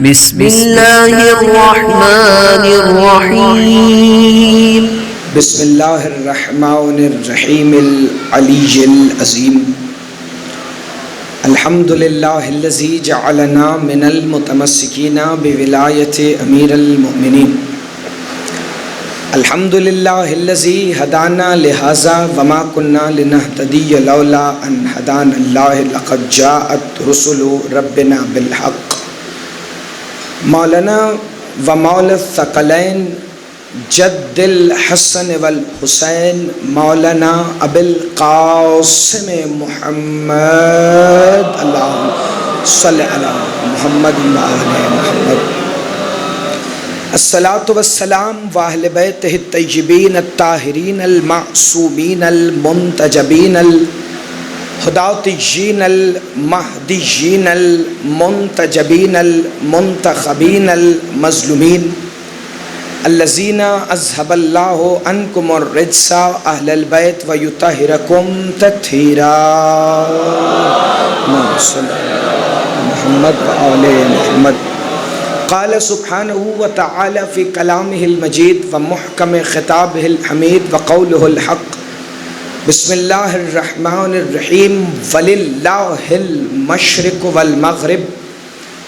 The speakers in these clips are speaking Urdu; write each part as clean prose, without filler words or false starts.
بسم اللہ الرحمن الرحیم بسم اللہ الرحمن الرحیم العلی العظیم الحمدللہ الذی جعلنا من المتمسکین بولایت امیر المؤمنین الحمدللہ الذی ہدانا لہذا وما کنا لنہتدی لولا ان ہدانا اللہ لقد جاءت رسل ربنا بالحق مولانا و مولا الثقلین جد الحسن والحسین مولانا ابو القاسم محمد اللہم صلی علی محمد و آل محمد الصلاۃ والسلام و اہل بیتہ الطیبین الطاہرین المعصومین المنتجبین الہداتیین المہدیین المنتجبین المنتخبین المظلومین الذین اذھب اللہ عنکم الرجس اہل البیت ویطہرکم تطہیرا محمد و آل محمد قال سبحانہ وتعالی فی کلامہ المجید ومحکم خطابہ الحمید وقولہ الحق بسم اللہ الرحمن الرحیم وللہ المشرق والمغرب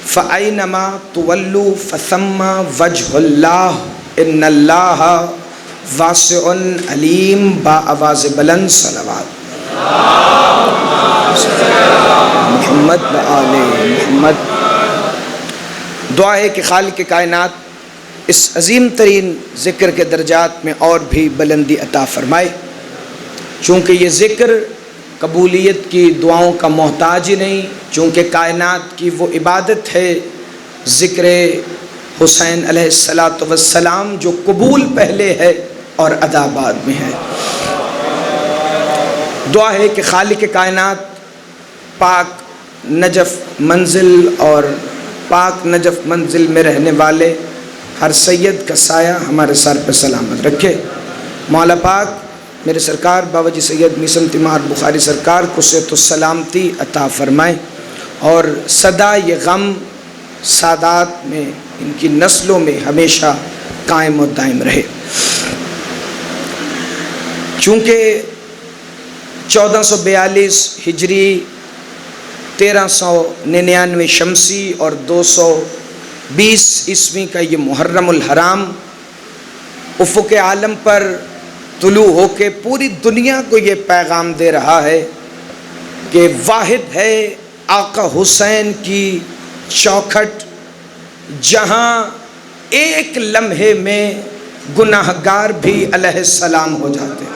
فأینما تولوا فثم وجہ اللہ ان اللہ واسع علیم با آواز بلند صلوات محمد و آل محمد۔ دعا ہے کہ خالق کائنات اس عظیم ترین ذکر کے درجات میں اور بھی بلندی عطا فرمائے، چونکہ یہ ذکر قبولیت کی دعاؤں کا محتاج ہی نہیں، چونکہ کائنات کی وہ عبادت ہے ذکر حسین علیہ السلام جو قبول پہلے ہے اور ادا بعد میں ہے۔ دعا ہے کہ خالق کائنات پاک نجف منزل اور پاک نجف منزل میں رہنے والے ہر سید کا سایہ ہمارے سر پہ سلامت رکھے۔ مولا پاک میرے سرکار بابا جی سید میسم تیمار بخاری سرکار کو صحت و سلامتی عطا فرمائیں اور صدا یہ غم سادات میں ان کی نسلوں میں ہمیشہ قائم و دائم رہے۔ چونکہ 1442 ہجری 1399 شمسی اور 220 عیسوی کا یہ محرم الحرام افق عالم پر طلوع ہو کے پوری دنیا کو یہ پیغام دے رہا ہے کہ واحد ہے آقا حسین کی چوکھٹ جہاں ایک لمحے میں گناہگار بھی علیہ السلام ہو جاتے ہیں۔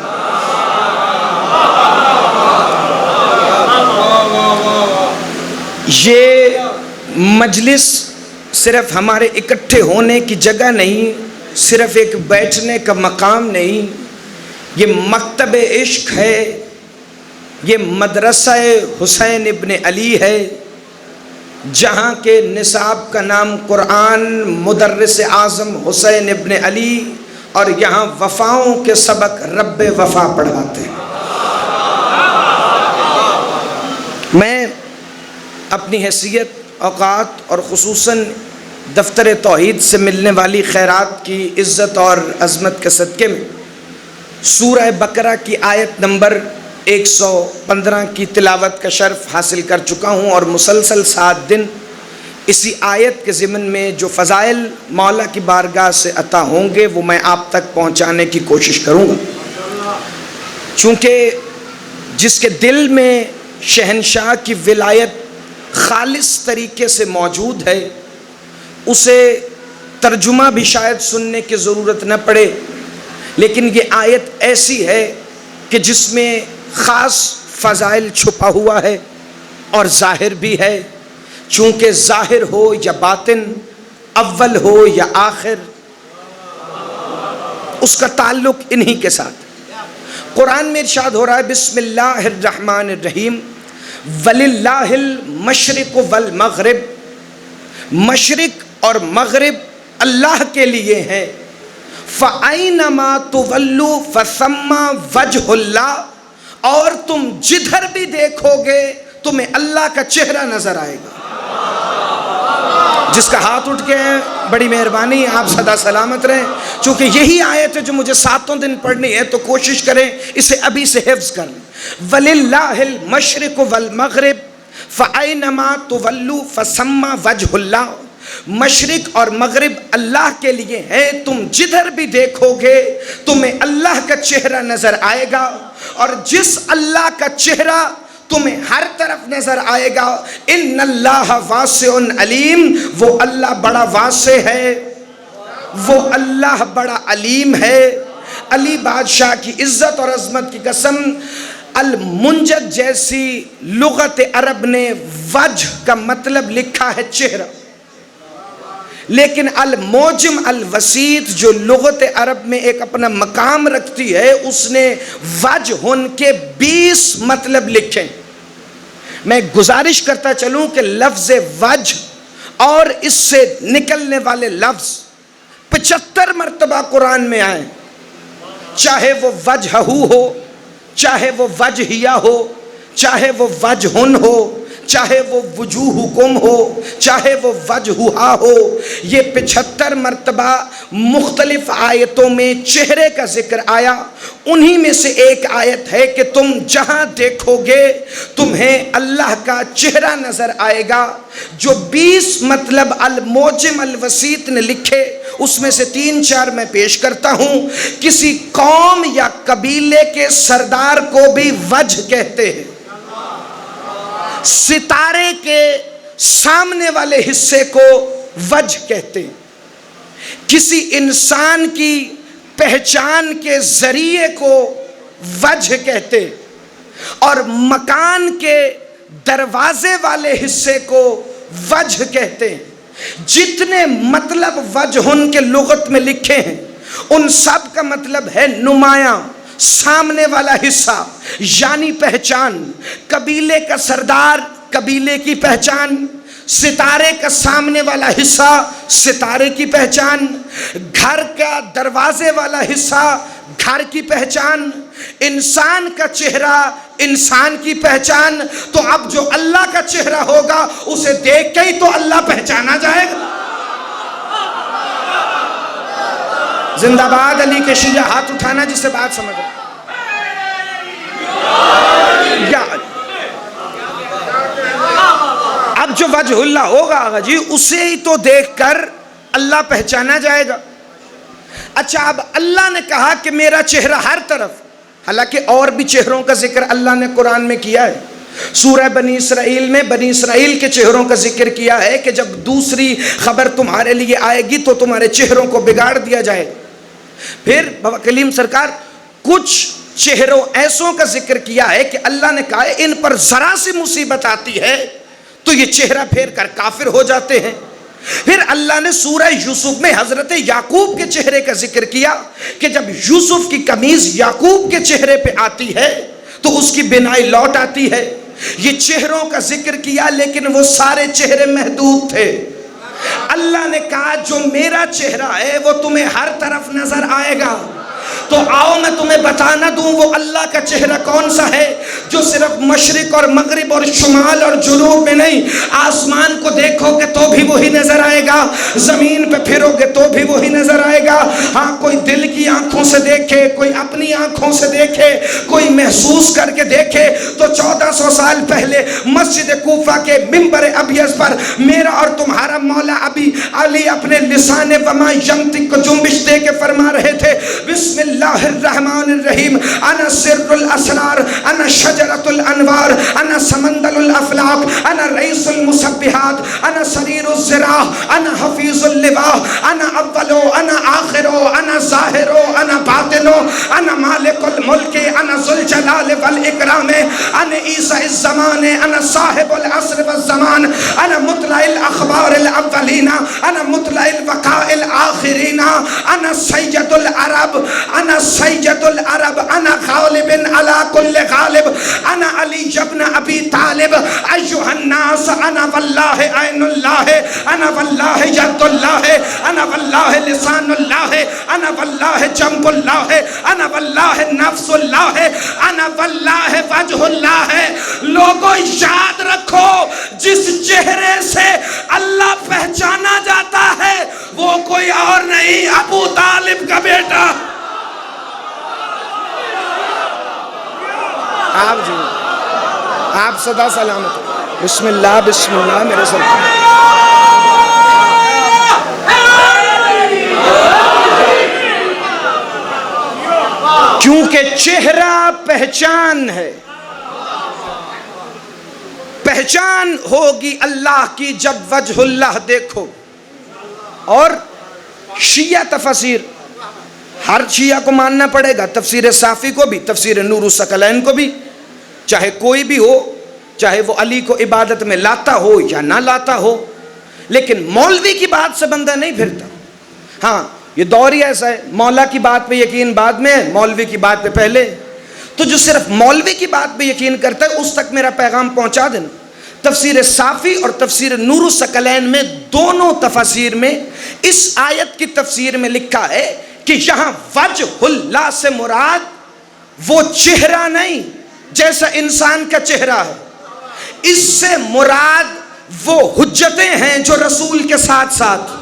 یہ مجلس صرف ہمارے اکٹھے ہونے کی جگہ نہیں، صرف ایک بیٹھنے کا مقام نہیں، یہ مکتب عشق ہے، یہ مدرسہ حسین ابن علی ہے، جہاں کے نصاب کا نام قرآن مدرس اعظم حسین ابن علی، اور یہاں وفاؤں کے سبق رب وفا پڑھاتے ہیں۔ میں اپنی حیثیت اوقات اور خصوصاً دفتر توحید سے ملنے والی خیرات کی عزت اور عظمت کے صدقے میں سورہ بقرہ کی آیت نمبر 115 کی تلاوت کا شرف حاصل کر چکا ہوں، اور مسلسل 7 دن اسی آیت کے ضمن میں جو فضائل مولا کی بارگاہ سے عطا ہوں گے وہ میں آپ تک پہنچانے کی کوشش کروں گا، چونکہ جس کے دل میں شہنشاہ کی ولایت خالص طریقے سے موجود ہے اسے ترجمہ بھی شاید سننے کی ضرورت نہ پڑے، لیکن یہ آیت ایسی ہے کہ جس میں خاص فضائل چھپا ہوا ہے اور ظاہر بھی ہے، چونکہ ظاہر ہو یا باطن، اول ہو یا آخر، اس کا تعلق انہی کے ساتھ۔ قرآن میں ارشاد ہو رہا ہے بسم اللہ الرحمن الرحیم وَلِلَّهِ الْمَشْرِقُ وَالْمَغْرِبُ، مشرق اور مغرب اللہ کے لیے ہیں، فَأَيْنَمَا تُوَلُّوا فَثَمَّ وَجْهُ اللَّهِ، اور تم جدھر بھی دیکھو گے تمہیں اللہ کا چہرہ نظر آئے گا۔ جس کا ہاتھ اٹھ کے ہے بڑی مہربانی، آپ سدا سلامت رہیں۔ چونکہ یہی آیت ہے جو مجھے 7 دن پڑھنی ہے تو کوشش کریں اسے ابھی سے حفظ کر لیں۔ وَلِلَّهِ الْمَشْرِقُ وَالْمَغْرِبُ فَأَيْنَمَا تُوَلُّوا فَثَمَّ وَجْهُ اللَّهِ، مشرق اور مغرب اللہ کے لیے ہے، تم جدھر بھی دیکھو گے تمہیں اللہ کا چہرہ نظر آئے گا، اور جس اللہ کا چہرہ تمہیں ہر طرف نظر آئے گا، ان اللہ واسع علیم، وہ اللہ بڑا واسع ہے، وہ اللہ بڑا علیم ہے۔ علی بادشاہ کی عزت اور عظمت کی قسم، المنجد جیسی لغت عرب نے وجہ کا مطلب لکھا ہے چہرہ، لیکن الموجم الوسیط جو لغت عرب میں ایک اپنا مقام رکھتی ہے، اس نے وجہ کے 20 مطلب لکھے۔ میں گزارش کرتا چلوں کہ لفظ وجہ اور اس سے نکلنے والے لفظ 75 مرتبہ قرآن میں آئے، چاہے وہ وجہہ ہو، چاہے وہ وجہیہ ہو، چاہے وہ وجہن ہو، چاہے وہ وجوہکم ہو، چاہے وہ وجہہا ہو، یہ 75 مرتبہ مختلف آیتوں میں چہرے کا ذکر آیا۔ انہی میں سے ایک آیت ہے کہ تم جہاں دیکھو گے تمہیں اللہ کا چہرہ نظر آئے گا۔ جو 20 مطلب الموجم الوسیط نے لکھے اس میں سے 3-4 میں پیش کرتا ہوں۔ کسی قوم یا قبیلے کے سردار کو بھی وجہ کہتے ہیں، ستارے کے سامنے والے حصے کو وجہ کہتے ہیں، کسی انسان کی پہچان کے ذریعے کو وجہ کہتے ہیں، اور مکان کے دروازے والے حصے کو وجہ کہتے ہیں۔ جتنے مطلب وجہن کے لغت میں لکھے ہیں ان سب کا مطلب ہے نمایاں، سامنے والا حصہ یعنی پہچان۔ قبیلے کا سردار، قبیلے کی پہچان، ستارے کا سامنے والا حصہ، ستارے کی پہچان، گھر کا دروازے والا حصہ، گھر کی پہچان، انسان کا چہرہ، انسان کی پہچان۔ تو اب جو اللہ کا چہرہ ہوگا اسے دیکھ کے ہی تو اللہ پہچانا جائے گا۔ زندہ باد علی کے شیعہ، ہاتھ اٹھانا جس سے بات سمجھ رہا۔ اب جو وجہ اللہ ہوگا آغا جی، اسے ہی تو دیکھ کر اللہ پہچانا جائے گا۔ اچھا، اب اللہ نے کہا کہ میرا چہرہ ہر طرف، حالانکہ اور بھی چہروں کا ذکر اللہ نے قرآن میں کیا ہے۔ سورہ بنی اسرائیل میں بنی اسرائیل کے چہروں کا ذکر کیا ہے کہ جب دوسری خبر تمہارے لیے آئے گی تو تمہارے چہروں کو بگاڑ دیا جائے۔ پھر بابا کلیم سرکار کچھ چہروں ایسوں کا ذکر کیا ہے کہ اللہ نے کہا ہے ان پر ذرا سی مصیبت آتی ہے تو یہ چہرہ پھیر کر کافر ہو جاتے ہیں۔ پھر اللہ نے سورہ یوسف میں حضرت یعقوب کے چہرے کا ذکر کیا کہ جب یوسف کی قمیض یعقوب کے چہرے پہ آتی ہے تو اس کی بینائی لوٹ آتی ہے۔ یہ چہروں کا ذکر کیا، لیکن وہ سارے چہرے محدود تھے۔ اللہ نے کہا جو میرا چہرہ ہے وہ تمہیں ہر طرف نظر آئے گا۔ تو آؤ میں تمہیں بتانا دوں وہ اللہ کا چہرہ کون سا ہے جو صرف مشرق اور مغرب اور شمال اور جنوب میں نہیں، آسمان کو دیکھو گے تو بھی وہی نظر آئے گا، زمین پہ پھرو گے تو بھی وہی نظر آئے گا۔ ہاں، کوئی دل کی آنکھوں سے دیکھے، کوئی اپنی آنکھوں سے دیکھے، کوئی محسوس کر کے دیکھے تو 1400 سال پہلے مسجد کوفہ کے منبر ابیض پر میرا اور تمہارا مولا ابی علی اپنے لسان وما ینطق کو جنبش دے کے فرما رہے تھے، بسم اللہ الرحمن الرحیم، انا سر الاسرار، انا شجرۃ الانوار، انا سمندل الافلاق، انا رئیس المسبحات، انا سریر الزراع، انا حفیظ اللواء، انا اول، انا آخر، انا ظاہر، انا باطن، انا مالک الملک، انا ذو الجلال والاکرام، انا عیسی الزمان، انا صاحب العصر والزمان، انا مطلع الاخبار الاولین، انا مطلع الوقاء الاخرین، انا سید العرب، انا سید العرب، انا غالب علی کل غالب، انا علی ابن ابی طالب، ایھا الناس، انا واللہ عین اللہ، انا واللہ ید اللہ، انا واللہ لسان اللہ، انا واللہ جنب اللہ، انا واللہ نفس اللہ، انا واللہ وجہ اللہ۔ لوگوں یاد رکھو، جس چہرے سے اللہ پہچانے پہچانا جاتا ہے وہ کوئی اور نہیں، ابو طالب کا بیٹا۔ آپ جی، آپ صدا سلامت۔ بسم اللہ بسم اللہ میرے سرکار۔ کیونکہ چہرہ پہچان ہے، پہچان ہوگی اللہ کی جب وجہ اللہ دیکھو۔ اور شیعہ تفسیر، ہر شیعہ کو ماننا پڑے گا، تفسیر صافی کو بھی، تفسیر نور الثقلین کو بھی، چاہے کوئی بھی ہو، چاہے وہ علی کو عبادت میں لاتا ہو یا نہ لاتا ہو، لیکن مولوی کی بات سے بندہ نہیں پھرتا۔ ہاں یہ دور ہی ایسا ہے، مولا کی بات پہ یقین بعد میں، مولوی کی بات پہ پہلے۔ تو جو صرف مولوی کی بات پہ یقین کرتا ہے اس تک میرا پیغام پہنچا دینا۔ تفسیر صافی اور تفسیر نور الثقلین میں، دونوں تفاسیر میں اس آیت کی تفسیر میں لکھا ہے کہ یہاں وجہ اللہ سے مراد وہ چہرہ نہیں جیسا انسان کا چہرہ ہے، اس سے مراد وہ حجتیں ہیں جو رسول کے ساتھ ساتھ۔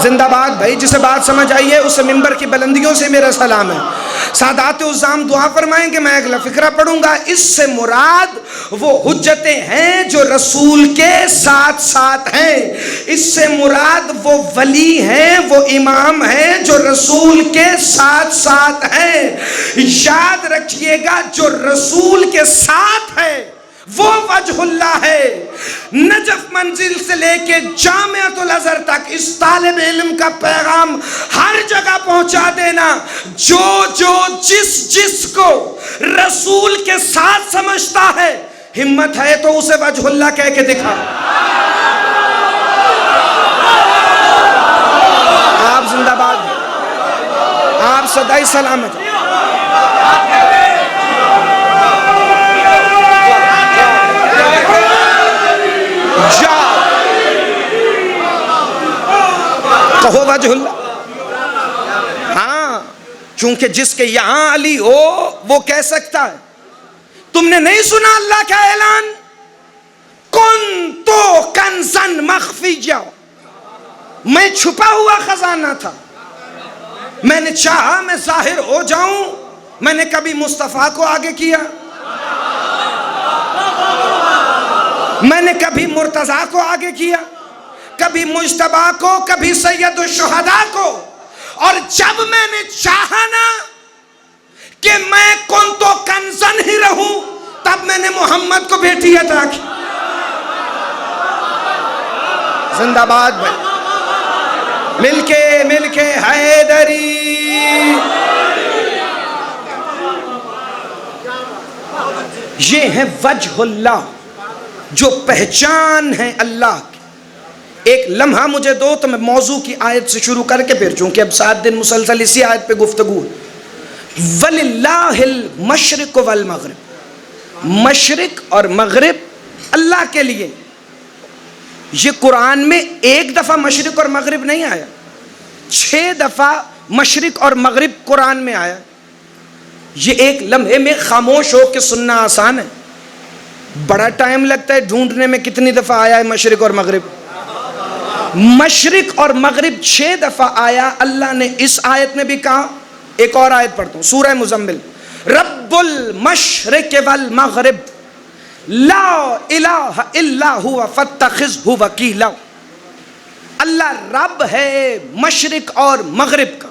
زندہ باد بھائی، جسے بات سمجھ آئی ہے اسے ممبر کی بلندیوں سے میرا سلام ہے۔ سادات عظام دعا فرمائیں کہ میں اگلا فقرہ پڑھوں گا۔ اس سے مراد وہ حجتیں ہیں جو رسول کے ساتھ ساتھ ہیں، اس سے مراد وہ ولی ہیں، وہ امام ہیں جو رسول کے ساتھ ساتھ ہیں۔ یاد رکھیے گا جو رسول کے ساتھ ہے وہ وجہ اللہ ہے۔ نجف منزل سے لے کے جامعۃ الازہر تک اس طالب علم کا پیغام ہر جگہ پہنچا دینا، جو جس کو رسول کے ساتھ سمجھتا ہے، ہمت ہے تو اسے وجہ اللہ کہہ کے دکھا۔ آپ زندہ باد، آپ سدائی سلامت۔ کہو وجہ اللہ۔ ہاں چونکہ جس کے یہاں علی ہو وہ کہہ سکتا ہے۔ تم نے نہیں سنا اللہ کا اعلان، کنتو کنزن مخفیہ، میں چھپا ہوا خزانہ تھا، میں نے چاہا میں ظاہر ہو جاؤں۔ میں نے کبھی مصطفیٰ کو آگے کیا، میں نے کبھی مرتضیٰ کو آگے کیا، کبھی مجتبیٰ کو، کبھی سید الشہداء کو۔ اور جب میں نے چاہا نا کہ میں کنتو کنزن ہی رہوں، تب میں نے محمد کو بیٹی عطا کی۔ زندہ باد بھائی، مل کے حیدری۔ یہ ہے وجہ اللہ، جو پہچان ہے اللہ کی۔ ایک لمحہ مجھے دو تو میں موضوع کی آیت سے شروع کر کے پھر، چونکہ اب 7 دن مسلسل اسی آیت پہ گفتگو ہے۔ وَلِلَّهِ الْمَشْرِقُ وَالْمَغْرِبُ، مشرق اور مغرب اللہ کے لیے۔ یہ قرآن میں ایک دفعہ مشرق اور مغرب نہیں آیا، 6 دفعہ مشرق اور مغرب قرآن میں آیا۔ یہ ایک لمحے میں خاموش ہو کے سننا آسان ہے، بڑا ٹائم لگتا ہے ڈھونڈنے میں کتنی دفعہ آیا ہے مشرق اور مغرب۔ مشرق اور مغرب 6 دفعہ آیا۔ اللہ نے اس آیت میں بھی کہا، ایک اور آیت پڑھتا ہوں، سورہ مزمل، رب المشرق والمغرب لا الہ الا ہوا فاتخذہ وکیلا۔ اللہ رب ہے مشرق اور مغرب کا۔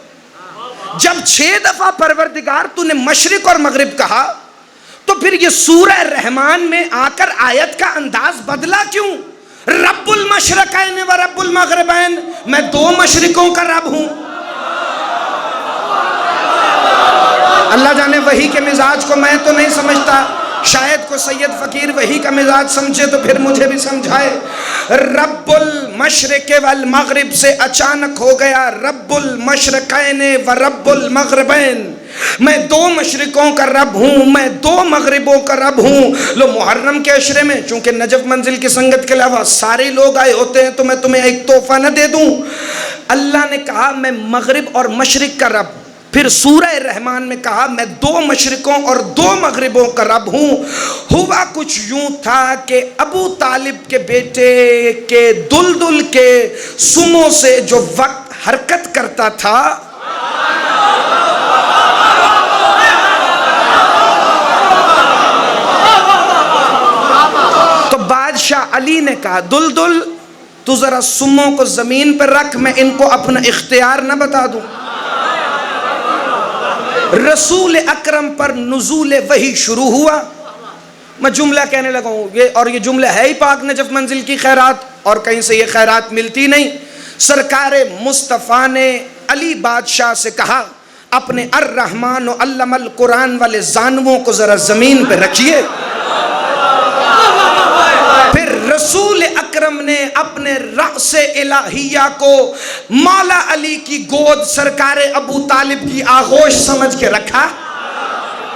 جب 6 دفعہ پروردگار تو نے مشرق اور مغرب کہا تو پھر یہ سورہ رحمان میں آ کر آیت کا انداز بدلا کیوں؟ رب المشرقین و رب المغربین، میں 2 مشرقوں کا رب ہوں۔ اللہ جانے وحی کے مزاج کو میں تو نہیں سمجھتا، شاید کو سید فقیر وحی کا مزاج سمجھے تو پھر مجھے بھی سمجھائے۔ رب المشرق والمغرب سے اچانک ہو گیا رب المشرقین و رب المغربین، میں 2 مشرقوں کا رب ہوں، میں 2 مغربوں کا رب ہوں۔ لو محرم کے عشرے میں چونکہ نجف منزل کی سنگت کے علاوہ سارے لوگ آئے ہوتے ہیں تو میں تمہیں ایک تحفہ نہ دے دوں۔ اللہ نے کہا میں مغرب اور مشرق کا رب ہوں۔ پھر سورہ رحمان میں کہا میں 2 مشرقوں اور 2 مغربوں کا رب ہوں۔ ہوا کچھ یوں تھا کہ ابو طالب کے بیٹے کے دلدل کے سموں سے جو وقت حرکت کرتا تھا، تو بادشاہ علی نے کہا دلدل تو ذرا سموں کو زمین پر رکھ، میں ان کو اپنا اختیار نہ بتا دوں۔ رسول اکرم پر نزول وحی شروع ہوا۔ میں جملہ کہنے لگا ہوں اور یہ جملہ ہے ہی پاک نجف منزل کی خیرات، اور کہیں سے یہ خیرات ملتی نہیں۔ سرکار مصطفیٰ نے علی بادشاہ سے کہا اپنے الرحمن و علم القرآن والے زانووں کو ذرا زمین پہ رکھیے۔ پھر رسول اکرم نے اپنے رأس الہیہ کو مولا علی کی گود سرکار ابو طالب کی آغوش سمجھ کے رکھا۔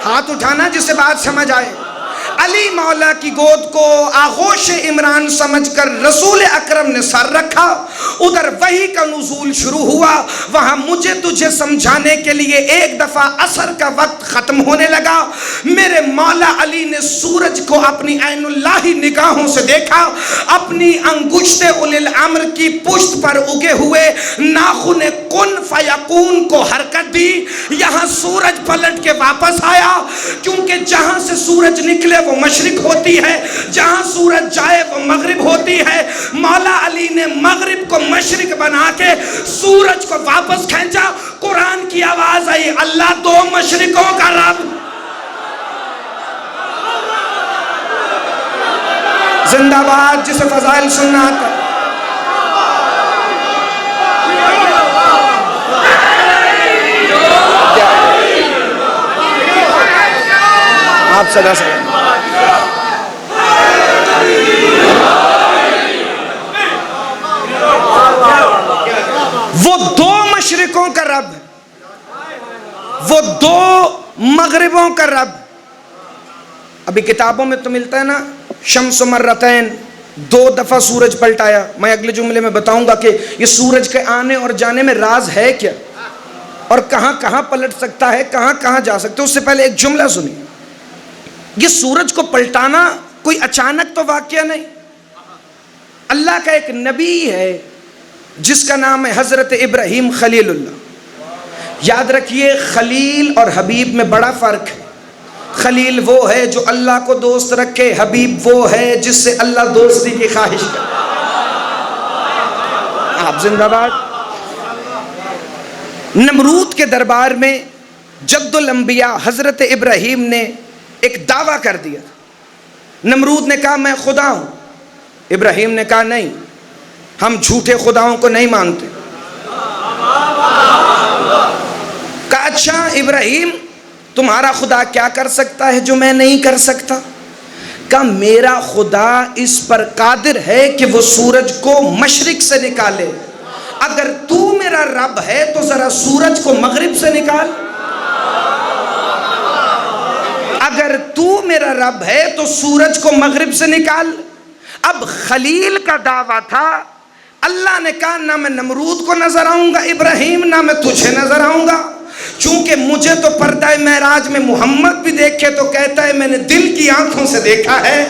ہاتھ اٹھانا جسے بات سمجھ آئے۔ علی مولا کی گود کو آغوش عمران سمجھ کر رسول اکرم نے سر رکھا۔ ادھر وحی کا نزول شروع ہوا۔ وہاں مجھے تجھے سمجھانے کے لیے ایک دفعہ عصر کا وقت ختم ہونے لگا۔ میرے مولا علی نے سورج کو اپنی عین اللہی نگاہوں سے دیکھا، اپنی انگشت اولی الامر کی پشت پر اگے ہوئے ناخن کن فیکون کو حرکت دی۔ یہاں سورج پلٹ کے واپس آیا، کیونکہ جہاں سے سورج نکلے وہ مشرق ہوتی ہے، جہاں سورج جائے وہ مغرب ہوتی ہے۔ مولا علی نے مغرب کو مشرق بنا کے سورج کو واپس کھینچا۔ قرآن کی آواز آئی اللہ 2 مشرقوں کا رب۔ زندہ باد جسے فضائل سننا آتا ہے۔ آپ صدا سے وہ 2 مشرقوں کا رب، وہ 2 مغربوں کا رب۔ ابھی کتابوں میں تو ملتا ہے نا شمس مرتین، 2 دفعہ سورج پلٹایا۔ میں اگلے جملے میں بتاؤں گا کہ یہ سورج کے آنے اور جانے میں راز ہے کیا، اور کہاں کہاں پلٹ سکتا ہے، کہاں کہاں جا سکتے۔ اس سے پہلے ایک جملہ سنی، یہ سورج کو پلٹانا کوئی اچانک تو واقعہ نہیں۔ اللہ کا ایک نبی ہے جس کا نام ہے حضرت ابراہیم خلیل اللہ۔ یاد رکھیے خلیل اور حبیب میں بڑا فرق ہے۔ خلیل وہ ہے جو اللہ کو دوست رکھے، حبیب وہ ہے جس سے اللہ دوستی کی خواہش کرے۔ آپ زندہ باد۔ نمرود کے دربار میں جد الانبیاء حضرت ابراہیم نے ایک دعویٰ کر دیا۔ نمرود نے کہا میں خدا ہوں، ابراہیم نے کہا نہیں، ہم جھوٹے خداؤں کو نہیں مانتے۔ کہا اچھا ابراہیم تمہارا خدا کیا کر سکتا ہے جو میں نہیں کر سکتا؟ کہا میرا خدا اس پر قادر ہے کہ وہ سورج کو مشرق سے نکالے۔ اگر تو میرا رب ہے تو ذرا سورج کو مغرب سے نکال۔ اگر تو میرا رب ہے تو سورج کو مغرب سے نکال۔ اب خلیل کا دعویٰ تھا، اللہ نے کہا نہ میں نمرود کو نظر آؤں گا ابراہیم، نہ میں تجھے نظر آؤں گا، چونکہ مجھے تو پردہ معراج میں محمد بھی دیکھے تو کہتا ہے میں نے دل کی آنکھوں سے دیکھا ہے۔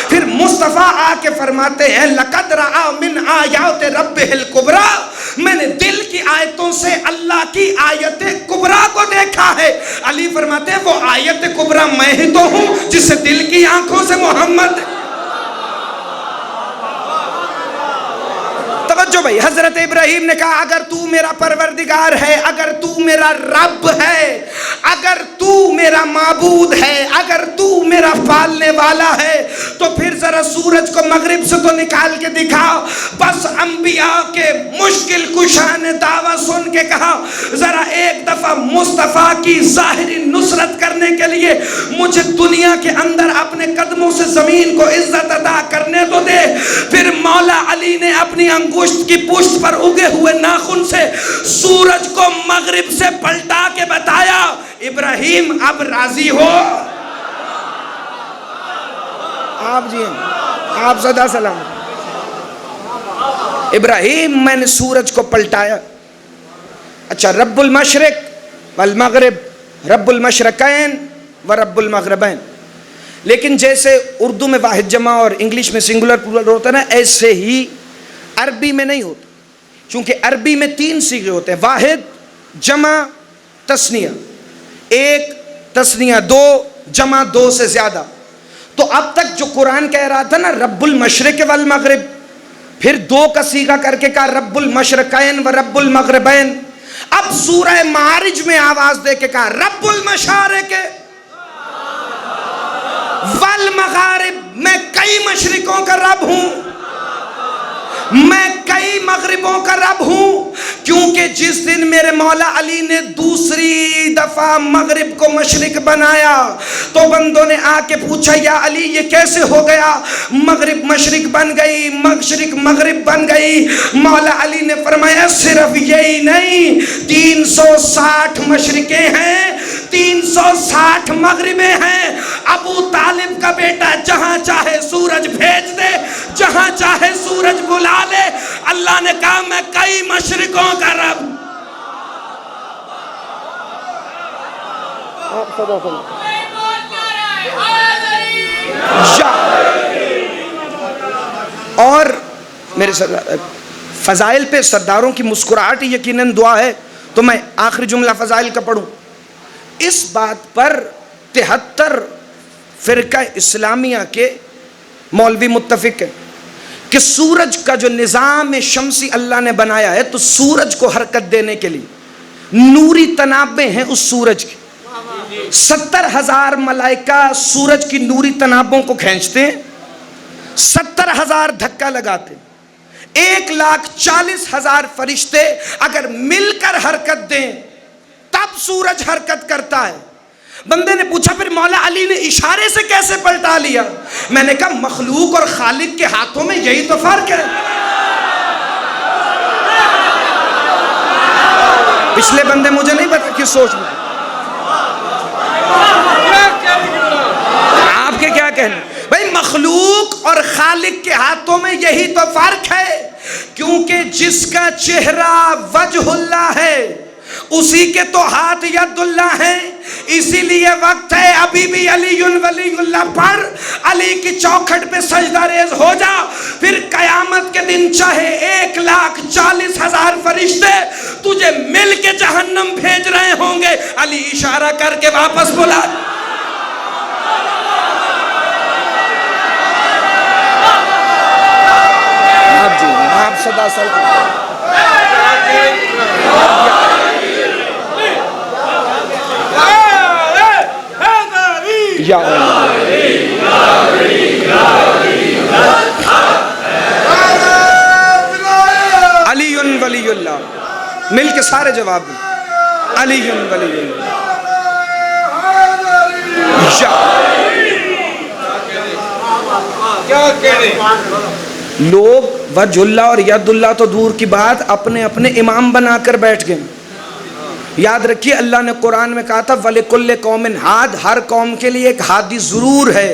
پھر مصطفیٰ آ کے فرماتے ہیں لَقَدْ رَأَى مِنْ آیَاتِ رَبِّهِ الْكُبْرَى، میں نے دل کی آیتوں سے اللہ کی آیت کبریٰ کو دیکھا ہے۔ علی فرماتے ہیں وہ آیت کبریٰ میں ہی تو ہوں جسے دل کی آنکھوں سے محمد۔ توجہ بھائی، حضرت ابراہیم نے کہا اگر تو میرا پروردگار ہے، اگر تو میرا رب ہے، اگر تو میرا معبود ہے، اگر تو میرا پالنے والا ہے تو پھر ذرا سورج کو مغرب سے تو نکال کے دکھا۔ بس انبیاء کے مشکل کشا نے دعویٰ سن کے کہا ذرا ایک دفعہ مصطفیٰ کی ظاہری نصرت کرنے کے لیے مجھے دنیا کے اندر اپنے قدموں سے زمین کو عزت عطا کرنے تو دے۔ پھر مولا علی نے اپنی انگشت کی پشت پر اگے ہوئے ناخن سے سورج کو مغرب سے پلٹا کے بتایا ابراہیم اب راضی ہو؟ آپ جی آپ صدا سلام۔ ابراہیم میں نے سورج کو پلٹایا۔ اچھا رب المشرق والمغرب رب المشرقین و رب المغربین. لیکن جیسے اردو میں واحد جمع اور انگلش میں سنگولر پلورل ہوتا ہے نا، ایسے ہی عربی میں نہیں ہوتا. چونکہ عربی میں 3 صیغے ہوتے ہیں: واحد، جمع، تثنیہ. 1 تثنیہ 2 جمع 2 سے زیادہ. تو اب تک جو قرآن کہہ رہا تھا نا رب المشرق والمغرب، پھر 2 کا صیغہ کر کے کہا رب المشرقین و رب المغربین. اب سورہ معارج میں آواز دے کے کہا رب المشارق والمغارب. میں کئی مشرقوں کا رب ہوں، میں کئی مغربوں کا رب ہوں. کیونکہ جس دن میرے مولا علی نے دوسری دفعہ مغرب کو مشرق بنایا تو بندوں نے آ کے پوچھا یا علی یہ کیسے ہو گیا؟ مغرب مشرق بن گئی، مشرق مغرب بن گئی. مولا علی نے فرمایا صرف یہی نہیں، 360 مشرقیں ہیں، 360 مغربیں ہیں. ابو طالب کا بیٹا جہاں چاہے سورج بھیج دے، جہاں چاہے سورج بلا لے. اللہ نے کہا میں کئی مشرقوں کا رب. اور میرے فضائل پہ سرداروں کی مسکراہٹ یقیناً دعا ہے. تو میں آخری جملہ فضائل کا پڑھوں. اس بات پر 73 فرقہ اسلامیہ کے مولوی متفق ہیں کہ سورج کا جو نظام شمسی اللہ نے بنایا ہے تو سورج کو حرکت دینے کے لیے نوری تنابیں ہیں اس سورج کی. 70,000 ملائکہ سورج کی نوری تنابوں کو کھینچتے ہیں، 70,000 دھکا لگاتے ہیں. 1,40,000 فرشتے اگر مل کر حرکت دیں تب سورج حرکت کرتا ہے. بندے نے پوچھا پھر مولا علی نے اشارے سے کیسے پلٹا لیا؟ میں نے کہا مخلوق اور خالق کے ہاتھوں میں یہی تو فرق ہے. پچھلے بندے مجھے نہیں پتا کس سوچ میں. آپ کے کیا کہنے؟ بھائی مخلوق اور خالق کے ہاتھوں میں یہی تو فرق ہے. کیونکہ جس کا چہرہ وجہ اللہ ہے اسی کے تو ہاتھ ید اللہ ہیں. اسی لیے وقت ہے ابھی بھی علی ولی اللہ پڑھ، علی کی چوکھٹ پہ سجدہ ریز ہو جا. پھر قیامت کے دن چاہے 1,40,000 فرشتے تجھے مل کے جہنم بھیج رہے ہوں گے، علی اشارہ کر کے واپس بلا. آپ جی آپ صدا سلام یا علی ولی اللہ. مل کے سارے جواب دیں. علی ولی اللہ. لوگ وجہ اللہ اور ید اللہ تو دور کی بات اپنے اپنے امام بنا کر بیٹھ گئے. یاد رکھیے اللہ نے قرآن میں کہا تھا وَلِكُلِّ قَوْمٍ ہاد، ہر قوم کے لیے ایک ہادی ضرور ہے.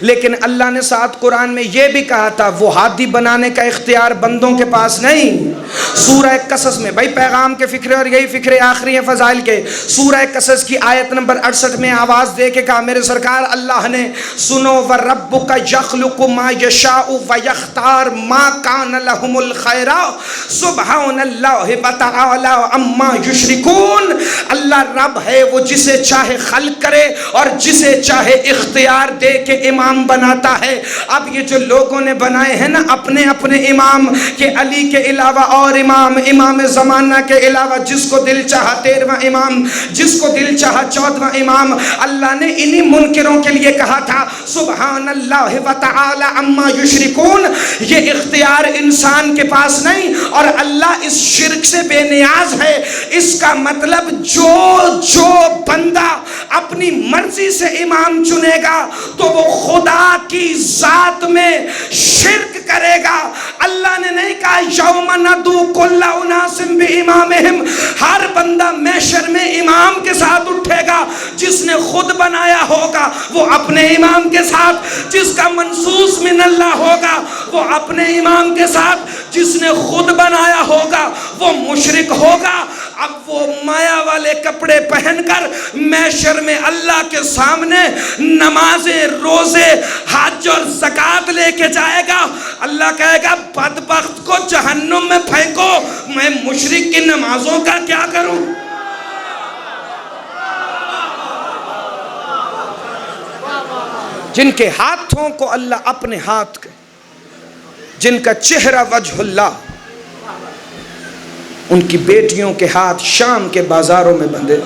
لیکن اللہ نے ساتھ قرآن میں یہ بھی کہا تھا وہ ہادی بنانے کا اختیار بندوں کے پاس نہیں. سورہ قصص میں بھائی پیغام کے فکرے اور یہی فکرے آخری ہیں فضائل کے. سورہ قصص کی آیت نمبر 68 میں آواز دے کے کہا میرے سرکار اللہ نے سنو وَرَبُّكَ يَخْلُقُ مَا يَشَاءُ وَيَخْتَارُ مَا كَانَ لَهُمُ الْخَيْرَ سُبْحَانَ اللَّهِ وَتَعَالَى عَمَّا يُشْرِكُونَ. اللہ رب ہے وہ جسے چاہے خلق کرے اور جسے چاہے اختیار دے کے امام بناتا ہے. اب یہ جو لوگوں نے بنائے ہیں نا اپنے اپنے امام کہ علی کے علاوہ اور امام، امام زمانہ کے علاوہ جس کو دل چاہا 13واں امام، جس کو دل چاہا 14واں امام. اللہ نے انہی منکروں کے لیے کہا تھا سبحان اللہ وتعالی عما یشرکون. یہ اختیار انسان کے پاس نہیں اور اللہ اس شرک سے بے نیاز ہے. اس کا مطلب جو بندہ اپنی مرضی سے امام چنے گا تو وہ خدا کی ذات میں شرک کرے گا. اللہ نے نہیں کہا یوم ندعو کل اناس بامامہم، ہر بندہ محشر میں امام کے ساتھ اٹھے گا. جس نے خود بنایا ہوگا وہ اپنے امام کے ساتھ، جس کا منصوص من اللہ ہوگا وہ اپنے امام کے ساتھ، جس نے خود بنایا ہوگا وہ مشرک ہوگا. اب وہ مایا والے کپڑے پہن کر محشر میں اللہ کے سامنے نمازیں، روزے، حج اور زکوٰۃ لے کے جائے گا۔ اللہ کہے گا بدبخت کو جہنم میں پھینکو، میں مشرک کی نمازوں کا کیا کروں؟ جن کے ہاتھوں کو اللہ اپنے ہاتھ کے، جن کا چہرہ وجہ اللہ، ان کی بیٹیوں کے ہاتھ شام کے بازاروں میں بندھے۔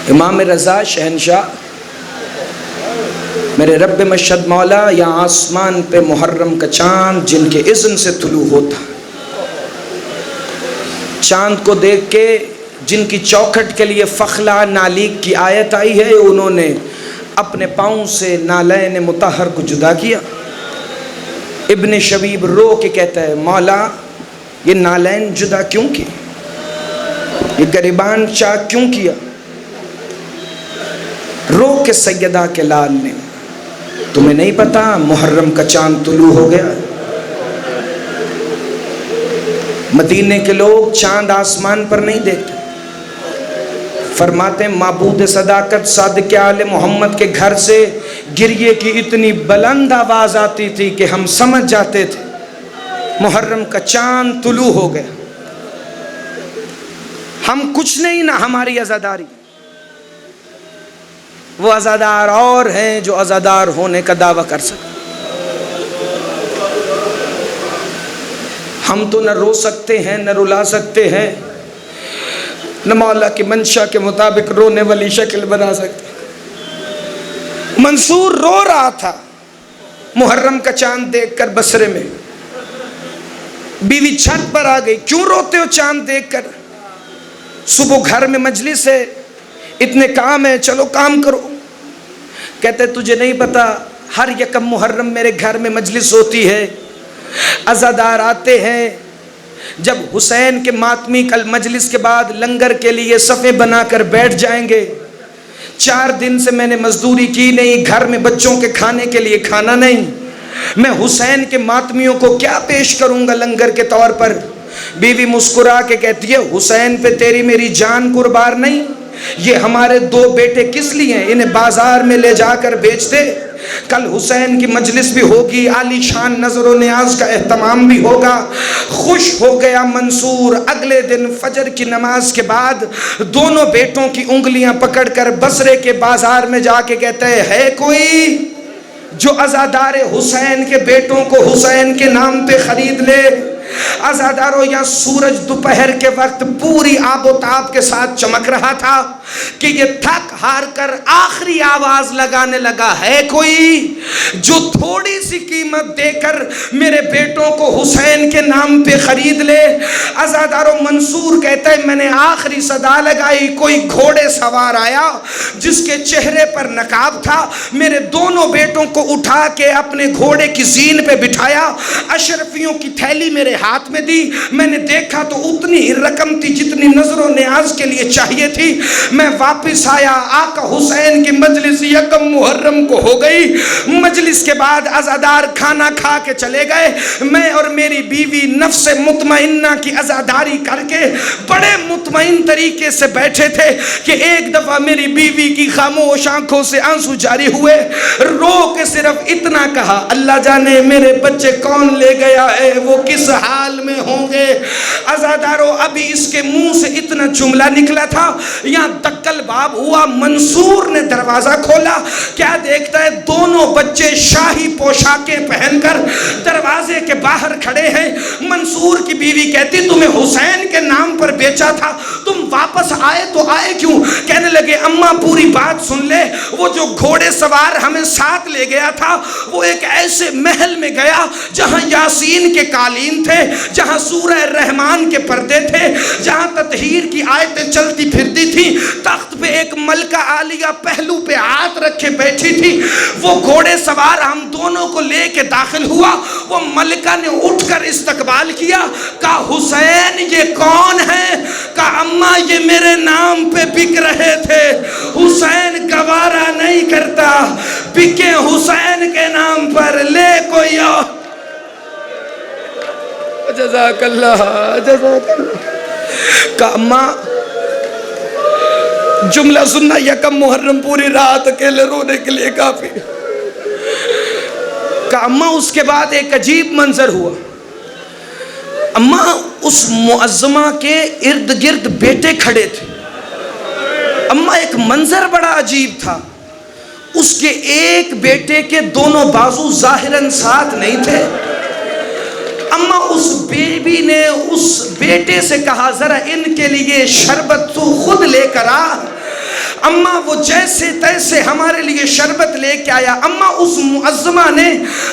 امام رضا شہنشاہ، میرے رب مشہد مولا، یا آسمان پہ محرم کا چاند جن کے اذن سے طلوع ہوتا، چاند کو دیکھ کے جن کی چوکھٹ کے لیے فخلہ نالیق کی آیت آئی ہے، انہوں نے اپنے پاؤں سے نالین مطہر کو جدا کیا۔ ابن شبیب رو کے کہتا ہے مولا یہ نالین جدا کیوں کی، یہ گریبان چاک کیوں کیا؟ رو کے سیدہ کے لال نے، تمہیں نہیں پتا محرم کا چاند طلوع ہو گیا؟ مدینے کے لوگ چاند آسمان پر نہیں دیکھتے، فرماتے ہیں معبود صداقت صادق آل محمد کے گھر سے گریے کی اتنی بلند آواز آتی تھی کہ ہم سمجھ جاتے تھے محرم کا چاند طلوع ہو گیا۔ ہم کچھ نہیں نہ ہماری عزاداری، وہ عزادار اور ہیں جو عزادار ہونے کا دعویٰ کر سکتے۔ ہم تو نہ رو سکتے ہیں نہ رلا سکتے ہیں، نہ مولا کی منشا کے مطابق رونے والی شکل بنا سکتے۔ منصور رو رہا تھا محرم کا چاند دیکھ کر بصرے میں، بیوی چھت پر آ گئی، کیوں روتے ہو چاند دیکھ کر؟ صبح گھر میں مجلس ہے، اتنے کام ہے، چلو کام کرو۔ کہتے تجھے نہیں پتا ہر یکم محرم میرے گھر میں مجلس ہوتی ہے، عزادار آتے ہیں، جب حسین کے ماتمی کل مجلس کے بعد لنگر کے لیے صفیں بنا کر بیٹھ جائیں گے، 4 دن سے میں نے مزدوری کی نہیں، گھر میں بچوں کے کھانے کے لیے کھانا نہیں، میں حسین کے ماتمیوں کو کیا پیش کروں گا لنگر کے طور پر؟ بیوی مسکرا کے کہتی ہے حسین پہ تیری میری جان قربان نہیں، یہ ہمارے 2 بیٹے کس لیے ہیں، انہیں بازار میں لے جا کر بیچ دے، کل حسین کی مجلس بھی ہوگی، عالی شان نظر و نیاز کا اہتمام بھی ہوگا۔ خوش ہو گیا منصور، اگلے دن فجر کی نماز کے بعد دونوں بیٹوں کی انگلیاں پکڑ کر بصرے کے بازار میں جا کے کہتے ہیں ہے کوئی جو عزادار حسین کے بیٹوں کو حسین کے نام پہ خرید لے؟ عزاداروں، یا سورج دوپہر کے وقت پوری آب و تاب کے ساتھ چمک رہا تھا کہ یہ تھک ہار کر آخری آواز لگانے لگا، ہے کوئی جو تھوڑی سی قیمت دے کر میرے بیٹوں کو حسین کے نام پہ خرید لے؟ عزاداروں، منصور کہتا ہے میں نے آخری صدا لگائی، کوئی گھوڑے سوار آیا جس کے چہرے پر نقاب تھا، میرے دونوں بیٹوں کو اٹھا کے اپنے گھوڑے کی زین پہ بٹھایا، اشرفیوں کی تھیلی میرے ہاتھ میں دی، میں نے دیکھا تو اتنی ہی رقم تھی جتنی نظر و نیاز کے لیے چاہیے تھی، میں واپس آیا، آقا حسین کی مجلس یکم محرم کو ہو گئی۔ مجلس کے بعد عزادار کھانا کھا کے چلے گئے، میں اور میری بیوی نفس مطمئنہ کی عزاداری کر کے بڑے مطمئن طریقے سے بیٹھے تھے کہ ایک دفعہ میری بیوی کی خاموش آنکھوں سے آنسو جاری ہوئے، رو کے صرف اتنا کہا اللہ جانے میرے بچے کون لے گیا ہے، وہ کس حال میں ہوں گے۔ عزاداروں، ابھی اس کے منہ سے اتنا جملہ نکلا تھا، یہاں دکل باب ہوا، منصور نے دروازہ کھولا، کیا دیکھتا ہے دونوں بچے شاہی پوشاکیں پہن کر دروازے کے باہر کھڑے ہیں۔ منصور کی بیوی کہتی تمہیں حسین کے نام پر بیچا تھا، تم واپس آئے تو آئے کیوں؟ کہنے لگے اماں پوری بات سن لے، وہ جو گھوڑے سوار ہمیں ساتھ لے گیا تھا وہ ایک ایسے محل میں گیا جہاں یاسین کے قالین تھے، جہاں سورہ رحمان کے پردے تھے، جہاں تطہیر کی آیتیں چلتی پھرتی تھی، تخت پہ ایک ملکہ عالیہ پہلو پہ ہاتھ رکھے بیٹھی تھی، وہ گھوڑے سوار ہم دونوں کو لے کے داخل ہوا، وہ ملکہ نے اٹھ کر استقبال کیا، کہا حسین یہ کون ہے؟ کہا اماں یہ میرے نام پہ بک رہے تھے، حسین گوارا نہیں کرتا بکے حسین کے نام پر، لے کوئی اور۔ جزاک اللہ جزاک اللہ. کہا اماں جملہ سننا، یکم محرم پوری رات اکیلے رونے کے لیے کافی. کہا اماں اس کے بعد ایک عجیب منظر ہوا. اماں اس معظمہ کے ارد گرد بیٹے کھڑے تھے. اماں ایک منظر بڑا عجیب تھا. اس کے ایک بیٹے کے دونوں بازو ظاہراً ساتھ نہیں تھے. اماں اس بیوی نے اس بیٹے سے کہا ذرا ان کے لیے شربت تو خود لے کر آ. اماں وہ جیسے تیسے ہمارے لیے شربت لے کے آیا. اماں اس معظمہ نے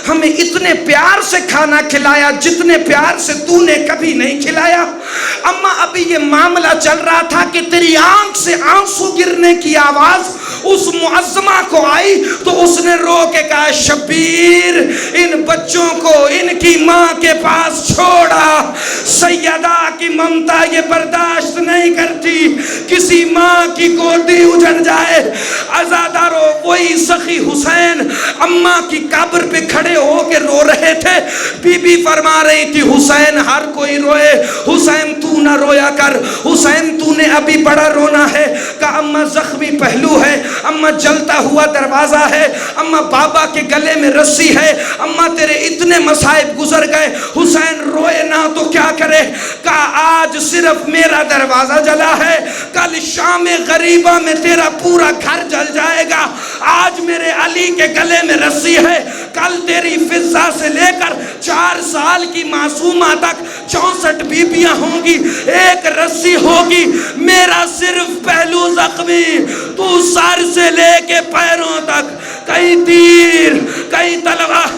ہمیں اتنے پیار سے کھانا کھلایا جتنے پیار سے تو نے کبھی نہیں کھلایا. اماں ابھی یہ معاملہ چل رہا تھا کہ تیری آنکھ سے آنسو گرنے کی آواز اس معظمہ کو آئی تو اس نے رو کے کہا شبیر ان بچوں کو ان کی ماں کے پاس چھوڑا. سیدہ کی ممتا یہ برداشت نہیں کرتی کسی ماں کی گودی اجڑ جائے. عزادارو وہی سخی حسین اماں کی قبر پہ کھڑے ہو کے رو رہے تھے. بی بی فرما رہی تھی حسین ہر کوئی روئے، حسین تو نہ رویا کر، حسین تو نے ابھی بڑا رونا ہے. کہ اماں زخمی پہلو ہے، اماں جلتا ہوا دروازہ ہے، اماں بابا کے گلے میں رسی ہے، اماں تیرے اتنے مصائب گزر گئے، حسین روئے نہ تو کیا کرے. کہ آج صرف میرا دروازہ جلا ہے، کل شام غریبہ میں تیرا پورا گھر جل جائے گا. آج میرے علی کے گلے میں رسی ہے، کل تیری فضہ سے لے کر 4 سال کی معصومہ تک 64 بیبیاں ہوں گی، ایک رسی ہوگی. میرا صرف پہلو زخمی، تو سر سے لے کے پیروں تک کئی تیر کئی تلوار